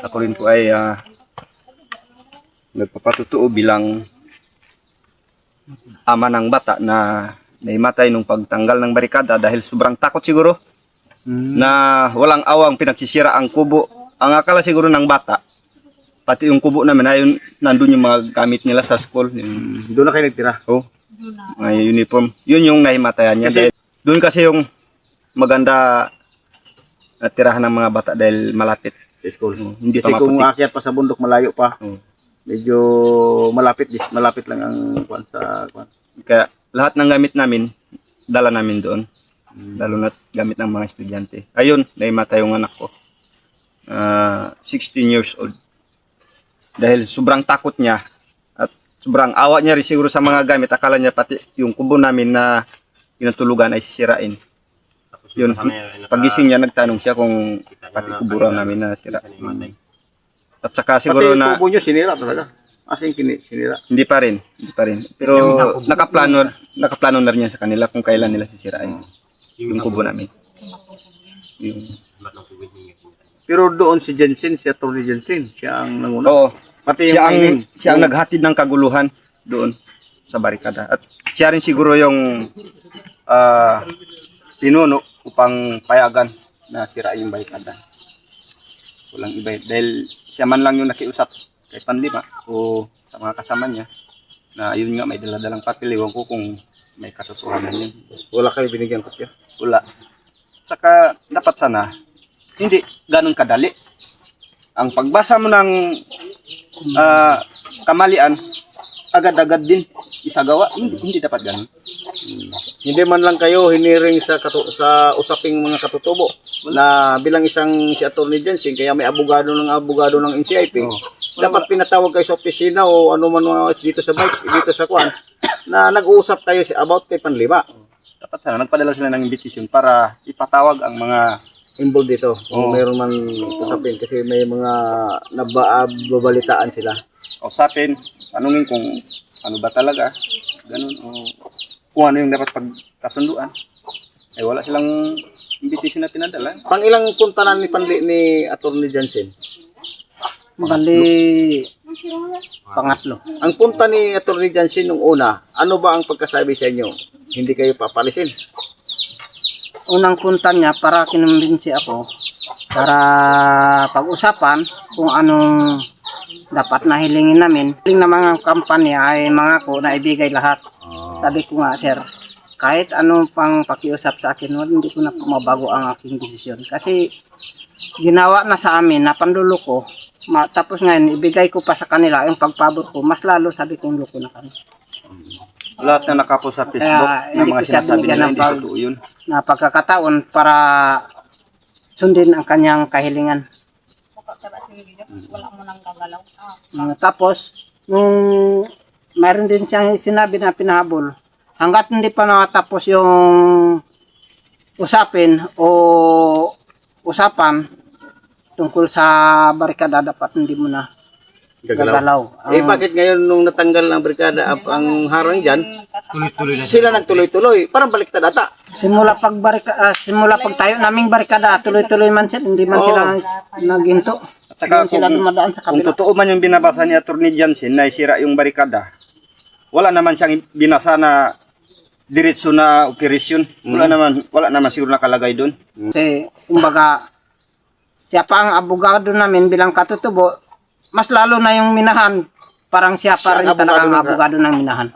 Ako rin po ay nagpapatutuo bilang ama ng bata na naimatay nung pagtanggal ng barikada dahil sobrang takot siguro na walang awang pinagsisira ang kubo. Ang akala siguro ng bata, pati yung kubo namin ay nandun yung mga gamit nila sa school. Doon na kayo nagtira? Oh, mga uniform. Yun yung nahimatayan niya. Kasi, doon kasi yung maganda na tirahan ng mga bata dahil malapit. Sa school. Hindi Kasi pa kung maputik. aakyat pa sa bundok, malayo pa. Medyo malapit lang ang kwan sa kwan. Kaya lahat ng gamit namin, dala namin doon. Lalo na gamit ng mga estudyante. Ayun, naimatay yung anak ko. 16 years old. Dahil sobrang takot niya at sobrang awa niya rin siguro sa mga gamit. Akala niya pati yung kubo namin na pinatulugan ay sisirain. Yun, pagising niya, nagtanong siya kung pati kubo raw namin na sira. At saka siguro pati na kubo nyo sinira talaga. As in, sinira. hindi pa rin. Pero nakaplano na rin yan sa kanila kung kailan nila sisirain yung kubo namin. Yung, Pero doon si Jensen, si Atty. Jensen, siya ang nanguna. oo, Pati siya ang naghatid ng kaguluhan doon sa barikada. At siya rin siguro yung pinuno upang payagan na sirain yung barikada. Walang iba. Dahil siya man lang yung nakiusap kay Panlima o sa mga kasama niya na yun nga may daladalang papel. Iwan ko kung may katotohanan yun. Wala kayo binigyan kopya? Wala. Saka dapat sana hindi ganun kadali. Ang pagbasa mo ng kamalian, agad-agad din isagawa. Hindi dapat ganun. Hindi man lang kayo hiniring sa usaping mga katutubo na bilang isang si Atty. Jensen, kaya may abogado ng NCIP. Dapat pinatawag kayo sa opisina o ano man dito sa bike, dito sa kwan na nag-uusap kayo about kay Panlima. Dapat sana nagpadala sila ng invitation para ipatawag ang mga involved dito. Kung mayroon man usapin kasi may mga nababalitaan sila. Usapin, tanungin kung ano ba talaga, ganun, o kung ano yung dapat pagkasunduan. Eh wala silang invitation na tinadala. Pang ilang punta na ni Atty. Jensen? Bali, pangatlo. Ang punta ni Atty. Jensen nung una, ano ba ang pagkasabi sa inyo? Hindi kayo papalisin? Unang punta niya para kinumbinsi ako para pag-usapan kung anong dapat na hilingin namin. Hiling na mga kampanya ay mga ko na ibigay lahat. Sabi ko nga, sir, kahit anong pang pakiusap sa akin, hindi ko na mabago ang aking desisyon. Kasi ginawa na sa amin na pandulo ko, tapos ngayon ibigay ko pa sa kanila yung pagpabor ko, mas lalo sabi kong loko na kami. lahat na nakapost sa Facebook Kaya, ng mga sinasabi nila, hindi totoo yun. Na pagkakataon para sundin ang kanyang kahilingan. Wala mo nang gagalaw. Tapos, nung mayroon din siyang sinabi na pinahabol, hanggat hindi pa nakatapos yung usapin o usapan tungkol sa barikada, dapat hindi mo na gagalaw. Bakit ngayon nung natanggal ng barikada ang harang dyan, sila nagtuloy-tuloy? Parang baliktad ata. Simula pag tayo naming barikada, tuloy-tuloy man sila, hindi man sila naginto. At saka Sila dumadaan sa kung kabila. totoo man yung binabasa ni Atty. Jensen na isira yung barikada, wala naman siyang binasa na diretso na operasyon. Wala naman siguro nakalagay doon. Kasi, kumbaga, siya pa ang abogado namin bilang katutubo, mas lalo na yung minahan, parang siya pa rin talaga ang abogado ng minahan.